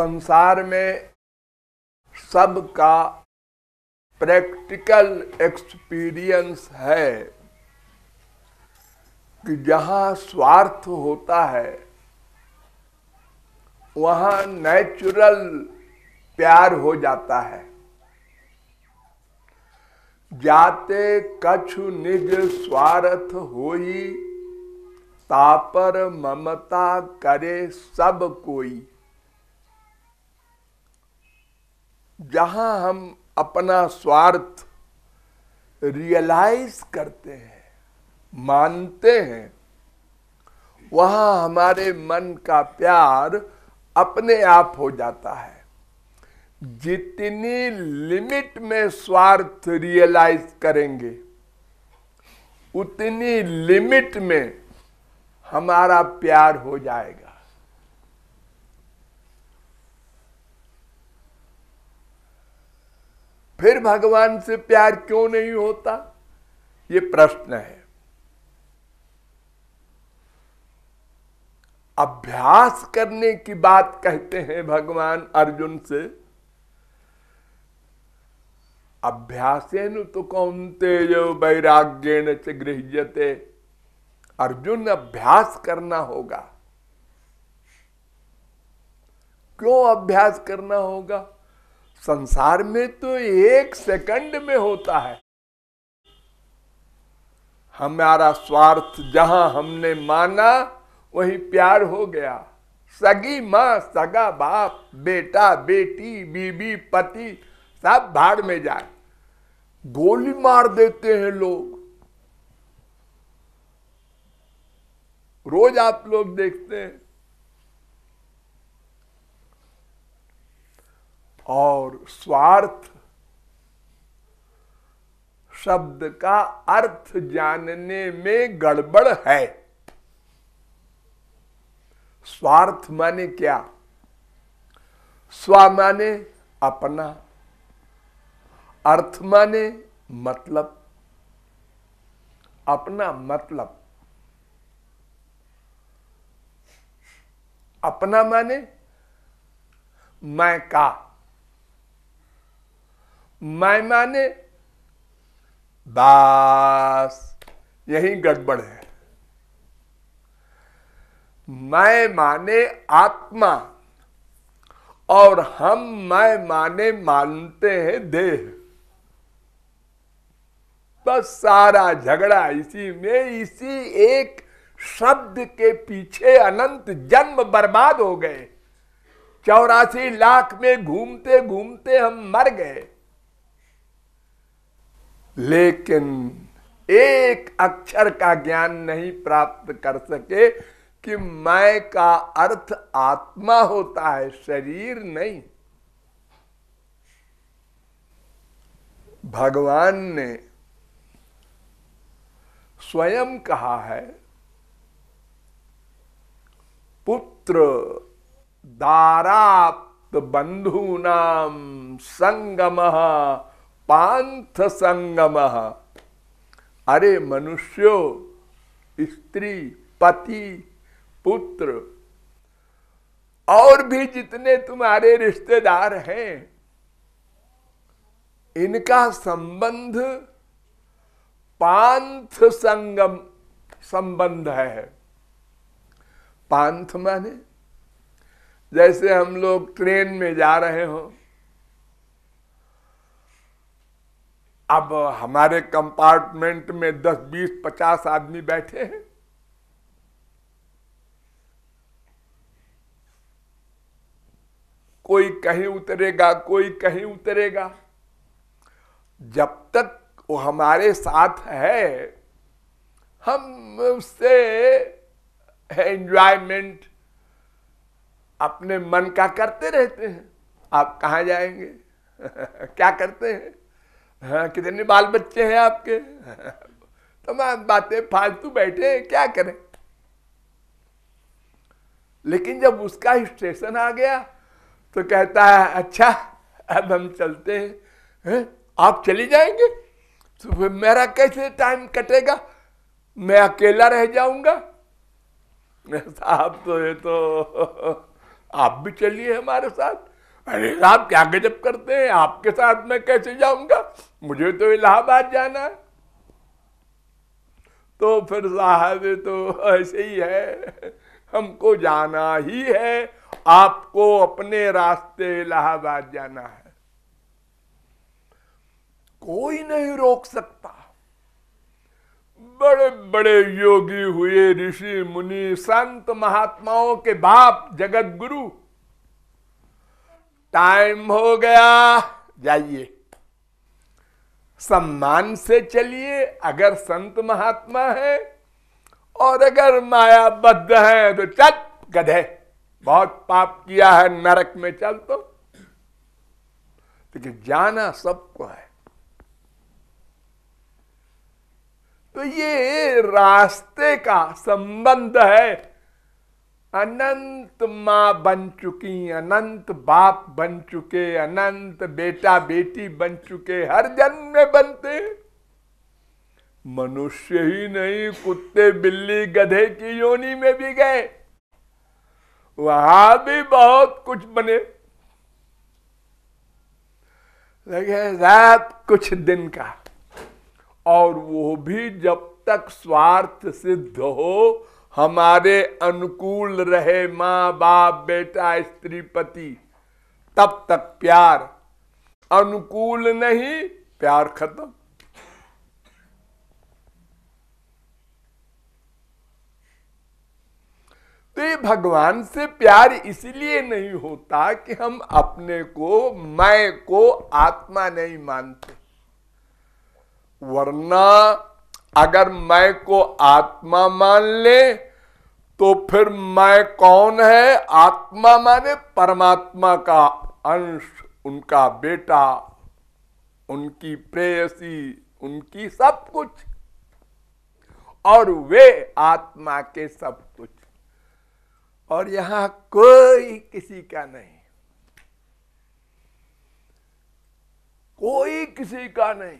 संसार में सबका प्रैक्टिकल एक्सपीरियंस है कि जहां स्वार्थ होता है वहां नेचुरल प्यार हो जाता है। जाते कछु निज स्वार्थ होई, तापर ममता करे सब कोई। जहां हम अपना स्वार्थ रियलाइज करते हैं, मानते हैं, वहां हमारे मन का प्यार अपने आप हो जाता है। जितनी लिमिट में स्वार्थ रियलाइज करेंगे उतनी लिमिट में हमारा प्यार हो जाएगा। फिर भगवान से प्यार क्यों नहीं होता, ये प्रश्न है। अभ्यास करने की बात कहते हैं भगवान अर्जुन से। अभ्यासेन तो कौन्तेयो वैराग्येण च गृह्यते। अर्जुन, अभ्यास करना होगा। क्यों अभ्यास करना होगा? संसार में तो 1 सेकंड में होता है। हमारा स्वार्थ जहां हमने माना वही प्यार हो गया। सगी मां, सगा बाप, बेटा बेटी, बीबी पति सब भाड़ में जाए। गोली मार देते हैं लोग, रोज आप लोग देखते हैं। और स्वार्थ शब्द का अर्थ जानने में गड़बड़ है। स्वार्थ माने क्या? स्व माने अपना, अर्थ माने मतलब, अपना मतलब। अपना माने मैं का, मैं माने बस यही गड़बड़ है। मैं माने आत्मा और हम मैं माने मानते हैं देह। बस सारा झगड़ा इसी में, इसी एक शब्द के पीछे अनंत जन्म बर्बाद हो गए। 84 लाख में घूमते घूमते हम मर गए। लेकिन एक अक्षर का ज्ञान नहीं प्राप्त कर सके कि मैं का अर्थ आत्मा होता है, शरीर नहीं। भगवान ने स्वयं कहा है, पुत्र दाराप्त बंधूनाम संगमः पांथ संगमः। अरे मनुष्यों, स्त्री, पति, पुत्र और भी जितने तुम्हारे रिश्तेदार हैं, इनका संबंध पांथ संगम संबंध है। पांथ माने जैसे हम लोग ट्रेन में जा रहे हो। अब हमारे कंपार्टमेंट में 10, 20, 50 आदमी बैठे हैं। कोई कहीं उतरेगा, कोई कहीं उतरेगा। जब तक वो हमारे साथ है, हम उससे एंजॉयमेंट अपने मन का करते रहते हैं। आप कहाँ जाएंगे? क्या करते हैं? हाँ, कितने बाल बच्चे हैं आपके? तमाम बातें फालतू बैठे हैं, क्या करें? लेकिन जब उसका स्टेशन आ गया तो कहता है, अच्छा अब हम चलते हैं। आप चली जाएंगे तो फिर मेरा कैसे टाइम कटेगा? मैं अकेला रह जाऊंगा। साहब तो ये तो आप भी चलिए हमारे साथ। अरे साहब क्या गजब करते हैं, आपके साथ मैं कैसे जाऊंगा, मुझे तो इलाहाबाद जाना है। तो फिर साहब तो ऐसे ही है, हमको जाना ही है, आपको अपने रास्ते इलाहाबाद जाना है, कोई नहीं रोक सकता। बड़े बड़े योगी हुए, ऋषि मुनि संत महात्माओं के बाप जगत गुरु, टाइम हो गया जाइए, सम्मान से चलिए अगर संत महात्मा है, और अगर मायाबद्ध है तो चल गधे, बहुत पाप किया है, नरक में चल। तो लेकिन जाना सबको है। तो ये रास्ते का संबंध है। अनंत मां बन चुकी, अनंत बाप बन चुके, अनंत बेटा बेटी बन चुके, हर जन्म में बनते। मनुष्य ही नहीं, कुत्ते बिल्ली गधे की योनि में भी गए, वहां भी बहुत कुछ बने, लगे रात कुछ दिन का, और वो भी जब तक स्वार्थ सिद्ध हो, हमारे अनुकूल रहे, माँ बाप बेटा स्त्री पति, तब तक प्यार। अनुकूल नहीं, प्यार खत्म। तो ये भगवान से प्यार इसलिए नहीं होता कि हम अपने को, मैं को आत्मा नहीं मानते, वरना अगर मैं को आत्मा मान ले तो फिर मैं कौन है? आत्मा माने परमात्मा का अंश, उनका बेटा, उनकी प्रेयसी, उनकी सब कुछ, और वे आत्मा के सब कुछ, और यहां कोई किसी का नहीं, कोई किसी का नहीं।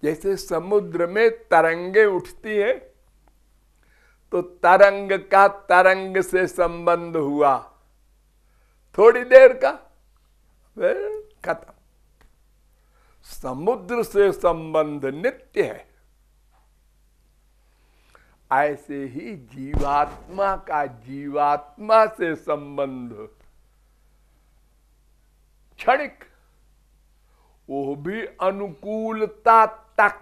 जैसे समुद्र में तरंगे उठती है तो तरंग का तरंग से संबंध हुआ, थोड़ी देर का, फिर खत्म। समुद्र से संबंध नित्य है। ऐसे ही जीवात्मा का जीवात्मा से संबंध क्षणिक, वो भी अनुकूलता तक।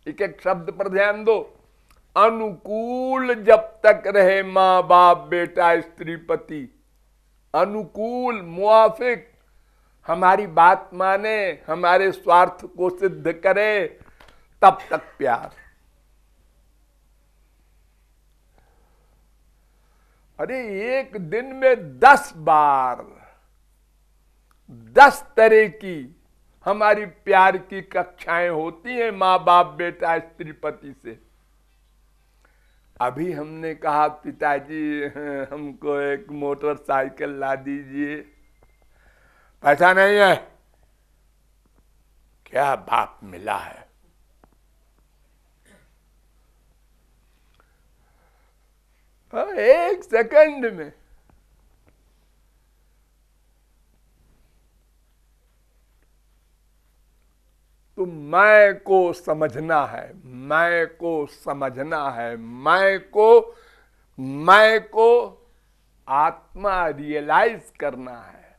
एक एक शब्द पर ध्यान दो। अनुकूल जब तक रहे मां बाप बेटा स्त्री पति, अनुकूल मुआफिक, हमारी बात माने, हमारे स्वार्थ को सिद्ध करे, तब तक प्यार। अरे एक दिन में 10 बार 10 तरह की हमारी प्यार की कक्षाएं होती हैं माँ बाप बेटा स्त्री पति से। अभी हमने कहा पिताजी हमको एक मोटरसाइकिल ला दीजिए, पैसा नहीं है। क्या बाप मिला है? एक सेकंड में तो मैं को समझना है, मैं को समझना है, मैं को आत्मा रियलाइज करना है।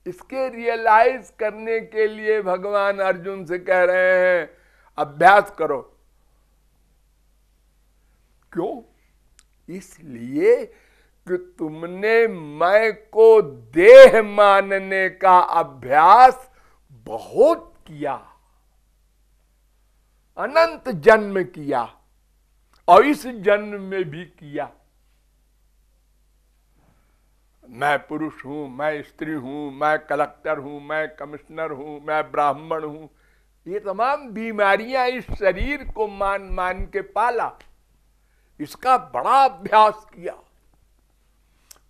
इसके रियलाइज करने के लिए भगवान अर्जुन से कह रहे हैं अभ्यास करो। क्यों? इसलिए कि तुमने मैं को देह मानने का अभ्यास बहुत किया, अनंत जन्म किया, और इस जन्म में भी किया। मैं पुरुष हूं, मैं स्त्री हूं, मैं कलेक्टर हूं, मैं कमिश्नर हूं, मैं ब्राह्मण हूं, ये तमाम बीमारियां इस शरीर को मान मान के पाला, इसका बड़ा अभ्यास किया।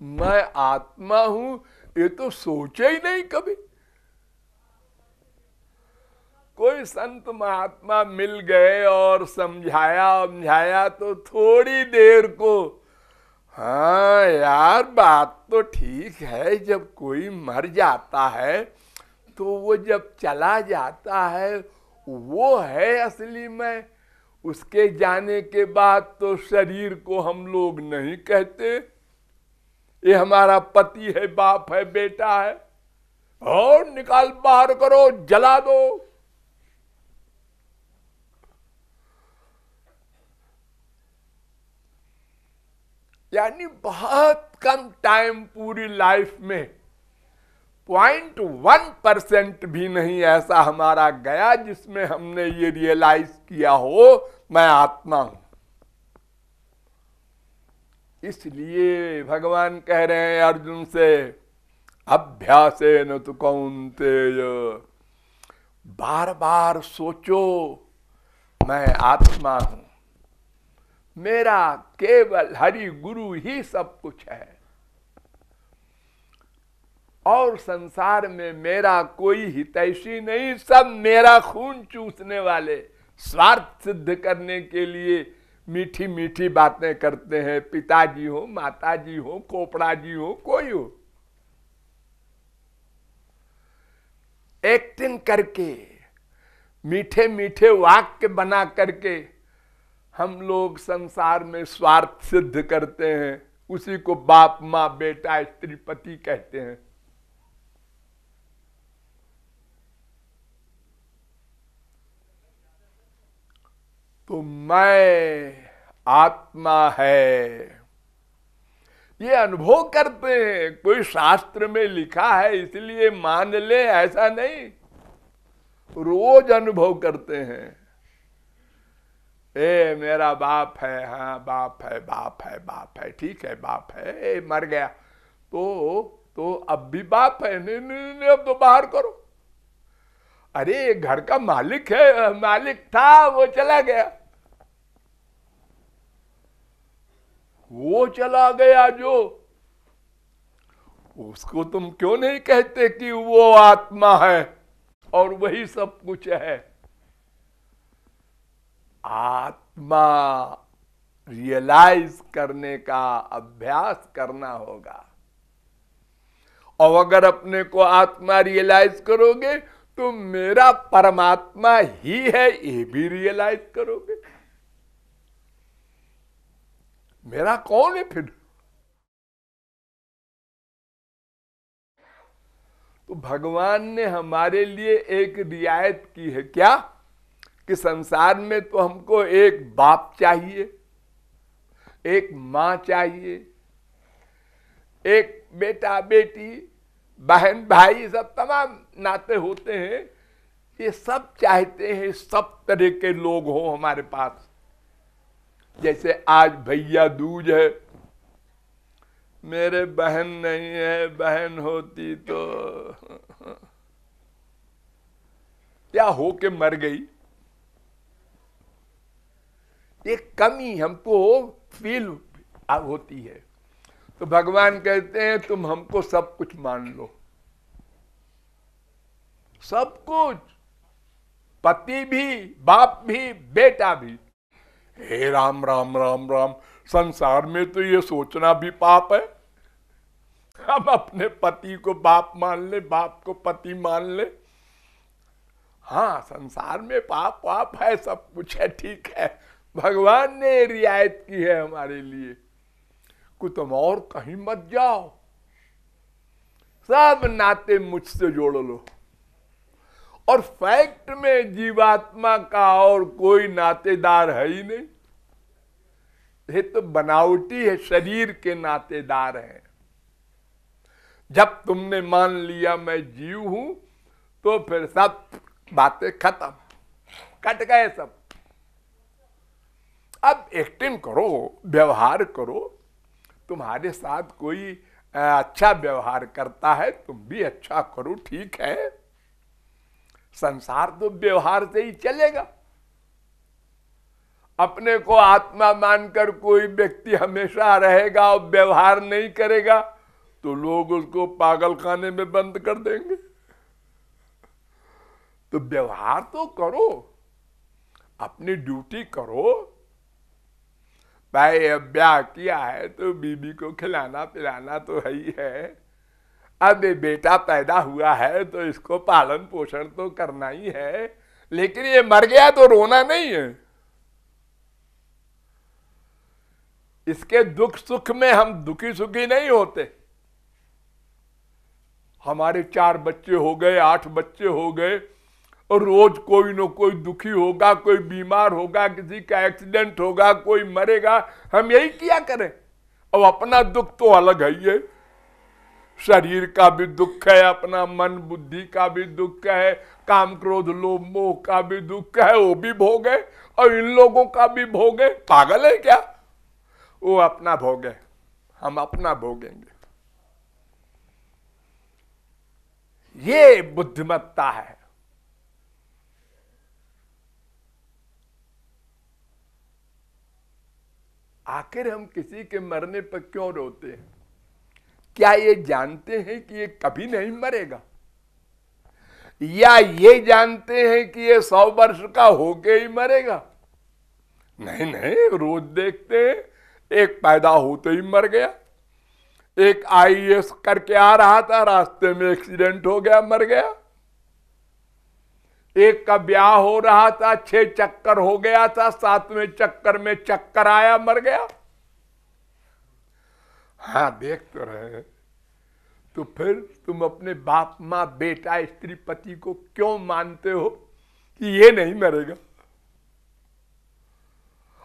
मैं आत्मा हूं ये तो सोचा ही नहीं कभी। कोई संत महात्मा मिल गए और समझाया तो थोड़ी देर को, हाँ यार बात तो ठीक है, जब कोई मर जाता है तो वो जब चला जाता है वो है असली मैं, उसके जाने के बाद तो शरीर को हम लोग नहीं कहते ये हमारा पति है, बाप है, बेटा है, और निकाल बाहर करो, जला दो। यानी बहुत कम टाइम पूरी लाइफ में 0.1% भी नहीं ऐसा हमारा गया जिसमें हमने ये रियलाइज किया हो मैं आत्मा हूं। इसलिए भगवान कह रहे हैं अर्जुन से, अभ्यासेन तु कौन्तेय, बार बार सोचो मैं आत्मा हूं, मेरा केवल हरि गुरु ही सब कुछ है, और संसार में मेरा कोई हितैषी नहीं, सब मेरा खून चूसने वाले, स्वार्थ सिद्ध करने के लिए मीठी मीठी बातें करते हैं, पिताजी हो, माताजी हो, खोपड़ा जी हो, कोई हो, एक्टिंग करके, मीठे मीठे वाक्य बना करके हम लोग संसार में स्वार्थ सिद्ध करते हैं। उसी को बाप माँ बेटा स्त्री पति कहते हैं। तो मैं आत्मा है ये अनुभव करते हैं। कोई शास्त्र में लिखा है इसलिए मान ले ऐसा नहीं, रोज अनुभव करते हैं। ए मेरा बाप है, हाँ बाप है, बाप है, बाप है, ठीक है बाप है, ए मर गया तो अब भी बाप है, नहीं, नहीं, नहीं अब तो बाहर करो। अरे घर का मालिक है, मालिक था वो चला गया, वो चला गया जो, उसको तुम क्यों नहीं कहते कि वो आत्मा है और वही सब कुछ है। आत्मा रियलाइज करने का अभ्यास करना होगा, और अगर अपने को आत्मा रियलाइज करोगे तो मेरा परमात्मा ही है ये भी रियलाइज करोगे। मेरा कौन है फिर? तो भगवान ने हमारे लिए एक रियायत की है क्या, कि संसार में तो हमको एक बाप चाहिए, एक मां चाहिए, एक बेटा बेटी, बहन भाई, सब तमाम नाते होते हैं, ये सब चाहते हैं सब तरह के लोग हो हमारे पास। जैसे आज भैया दूज है, मेरे बहन नहीं है, बहन होती तो क्या हो के मर गई, एक कमी हमको फील होती है। तो भगवान कहते हैं तुम हमको सब कुछ मान लो, सब कुछ, पति भी, बाप भी, बेटा भी। हे राम राम राम राम, संसार में तो ये सोचना भी पाप है। हम अपने पति को बाप मान ले, बाप को पति मान ले। हाँ संसार में पाप पाप है, सब कुछ है, ठीक है, भगवान ने रियायत की है हमारे लिए कि तुम और कहीं मत जाओ, सब नाते मुझसे जोड़ लो। और फैक्ट में जीवात्मा का और कोई नातेदार है ही नहीं, ये तो बनावटी है, शरीर के नातेदार हैं। जब तुमने मान लिया मैं जीव हूं तो फिर सब बातें खत्म, कट गए सब। अब एक्टिंग करो, व्यवहार करो, तुम्हारे साथ कोई अच्छा व्यवहार करता है तुम भी अच्छा करो, ठीक है। संसार तो व्यवहार से ही चलेगा। अपने को आत्मा मानकर कोई व्यक्ति हमेशा रहेगा और व्यवहार नहीं करेगा तो लोग उसको पागल खाने में बंद कर देंगे। तो व्यवहार तो करो, अपनी ड्यूटी करो। भाई अब ब्याह किया है तो बीबी को खिलाना पिलाना तो है ही है। अब ये बेटा पैदा हुआ है तो इसको पालन पोषण तो करना ही है, लेकिन ये मर गया तो रोना नहीं है। इसके दुख सुख में हम दुखी सुखी नहीं होते। हमारे 4 बच्चे हो गए, 8 बच्चे हो गए, और रोज कोई न कोई दुखी होगा, कोई बीमार होगा, किसी का एक्सीडेंट होगा, कोई मरेगा, हम यही किया करें। अब अपना दुख तो अलग है, ये शरीर का भी दुख है, अपना मन बुद्धि का भी दुख है, काम क्रोध लोभ मोह का भी दुख है, वो भी भोगे, और इन लोगों का भी भोगे। पागल है क्या? वो अपना भोगे, हम अपना भोगेंगे। ये बुद्धिमत्ता है। आखिर हम किसी के मरने पर क्यों रोते हैं? क्या ये जानते हैं कि ये कभी नहीं मरेगा, या ये जानते हैं कि ये 100 वर्ष का होके ही मरेगा? नहीं नहीं, रोज देखते हैं, एक पैदा होते ही मर गया, एक IAS करके आ रहा था, रास्ते में एक्सीडेंट हो गया, मर गया, एक का ब्याह हो रहा था, 6 चक्कर हो गया था, 7वें चक्कर में चक्कर आया, मर गया। हाँ, देख तो रहे हैं। तो फिर तुम अपने बाप माँ बेटा स्त्री पति को क्यों मानते हो कि ये नहीं मरेगा?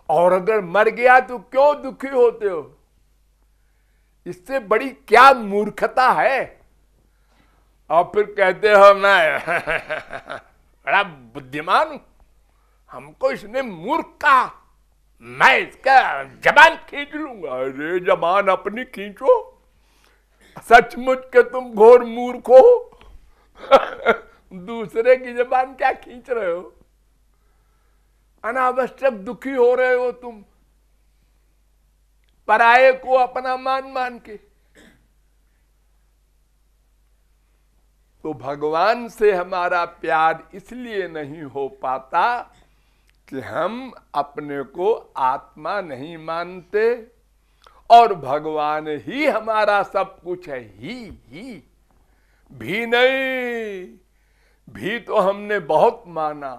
और अगर मर गया तो क्यों दुखी होते हो? इससे बड़ी क्या मूर्खता है। और फिर कहते हो मैं बड़ा बुद्धिमान हूं, हमको इसने मूर्ख कहा, मैं इसका जबान खींच लूंगा। अरे जबान अपनी खींचो, सचमुच के तुम घोर मूर्ख हो। दूसरे की जबान क्या खींच रहे हो? अनावश्यक दुखी हो रहे हो तुम, पराये को अपना मान मान के। तो भगवान से हमारा प्यार इसलिए नहीं हो पाता कि हम अपने को आत्मा नहीं मानते, और भगवान ही हमारा सब कुछ है। ही भी नहीं, भी तो हमने बहुत माना।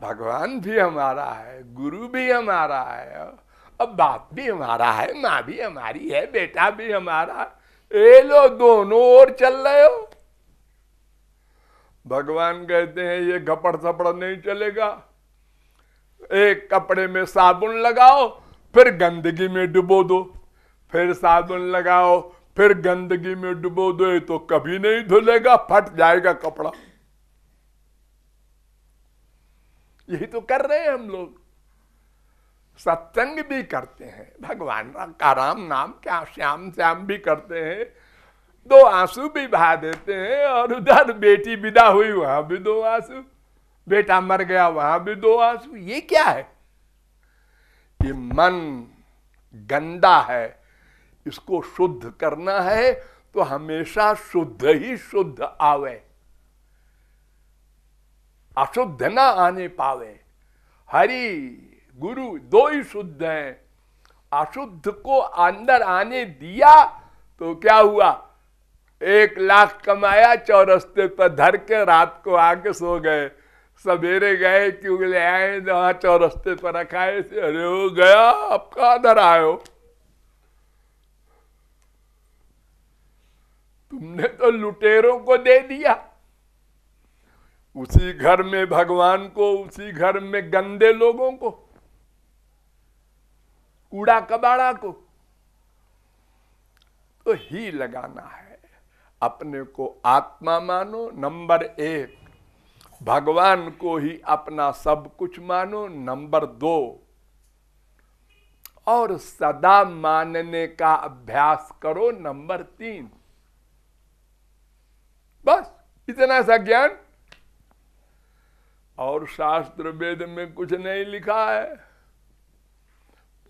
भगवान भी हमारा है, गुरु भी हमारा है, अब बाप भी हमारा है, माँ भी हमारी है, बेटा भी हमारा है। ये लो दोनों ओर चल रहे हो। भगवान कहते हैं ये घपड़ थपड़ नहीं चलेगा। एक कपड़े में साबुन लगाओ, फिर गंदगी में डुबो दो, फिर साबुन लगाओ, फिर गंदगी में डुबो दो, ये तो कभी नहीं धुलेगा, फट जाएगा कपड़ा। यही तो कर रहे हैं हम लोग। सत्संग भी करते हैं, भगवान का राम नाम क्या श्याम श्याम भी करते हैं, 2 आंसू भी बहा देते हैं, और उधर बेटी विदा हुई वहां भी 2 आंसू, बेटा मर गया वहां भी 2 आंसू। ये क्या है? ये मन गंदा है, इसको शुद्ध करना है तो हमेशा शुद्ध ही शुद्ध आवे, अशुद्ध ना आने पावे। हरि गुरु 2 ही शुद्ध हैं। अशुद्ध को अंदर आने दिया तो क्या हुआ? 1 लाख कमाया, चौरस्ते पर धर के रात को आके सो गए, सवेरे गए क्यों ले आए, वहां चौरस्ते पर रखाए थे, अरे हो गया, अब कहां धर आए हो? तुमने तो लुटेरों को दे दिया। उसी घर में भगवान को, उसी घर में गंदे लोगों को, कूड़ा कबाड़ा को। तो ही लगाना है। अपने को आत्मा मानो, नंबर 1। भगवान को ही अपना सब कुछ मानो, नंबर 2। और सदा मानने का अभ्यास करो, नंबर 3। बस इतना सा ज्ञान। और शास्त्र वेद में कुछ नहीं लिखा है।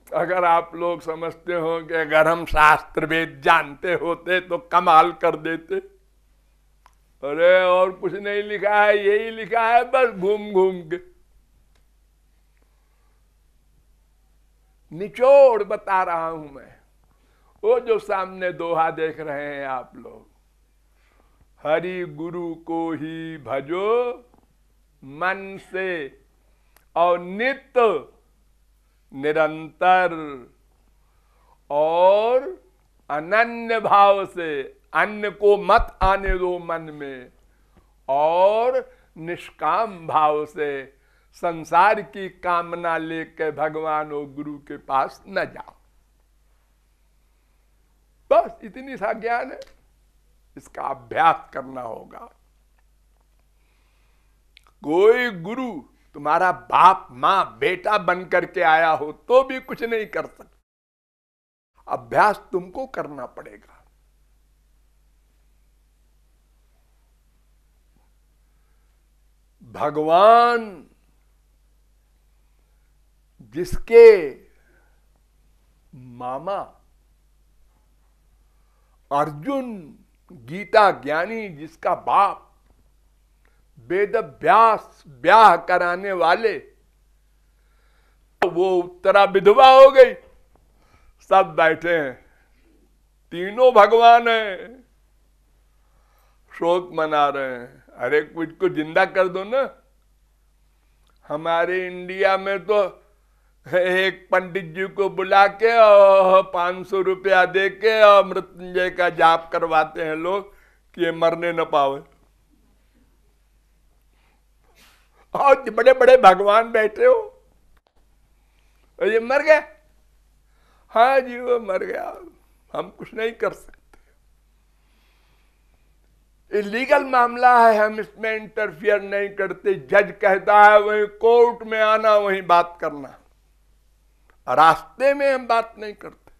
अगर आप लोग समझते हो कि अगर हम शास्त्र वेद जानते होते तो कमाल कर देते, अरे और कुछ नहीं लिखा है, यही लिखा है बस घूम घूम के। निचोड़ बता रहा हूं मैं। वो जो सामने दोहा देख रहे हैं आप लोग, हरि गुरु को ही भजो मन से और नित्य निरंतर, और अनन्य भाव से, अन्य को मत आने दो मन में, और निष्काम भाव से संसार की कामना लेकर भगवान और गुरु के पास न जाओ। बस इतनी सा ज्ञान है, इसका अभ्यास करना होगा। कोई गुरु तुम्हारा बाप मां बेटा बन करके आया हो तो भी कुछ नहीं कर सकता, अभ्यास तुमको करना पड़ेगा। भगवान जिसके मामा अर्जुन गीता ज्ञानी, जिसका बाप वेद व्यास ब्याह कराने वाले, वो उत्तरा विधवा हो गई, सब बैठे हैं, तीनों भगवान हैं, शोक मना रहे हैं। अरे कुछ को जिंदा कर दो ना। हमारे इंडिया में तो एक पंडित जी को बुला के और 500 रुपया दे के और मृत्युंजय का जाप करवाते हैं लोग कि ये मरने न पावे। और बड़े बड़े भगवान बैठे हो, और ये मर गया। हाँ जी वो मर गया, हम कुछ नहीं कर सकते। इलीगल मामला है, हम इसमें इंटरफियर नहीं करते। जज कहता है वहीं कोर्ट में आना, वहीं बात करना, रास्ते में हम बात नहीं करते।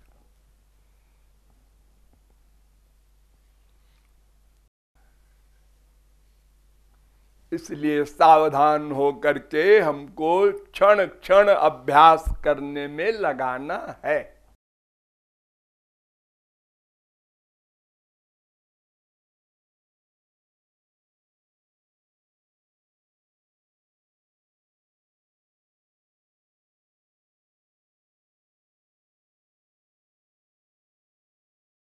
इसलिए सावधान होकर के हमको क्षण क्षण अभ्यास करने में लगाना है।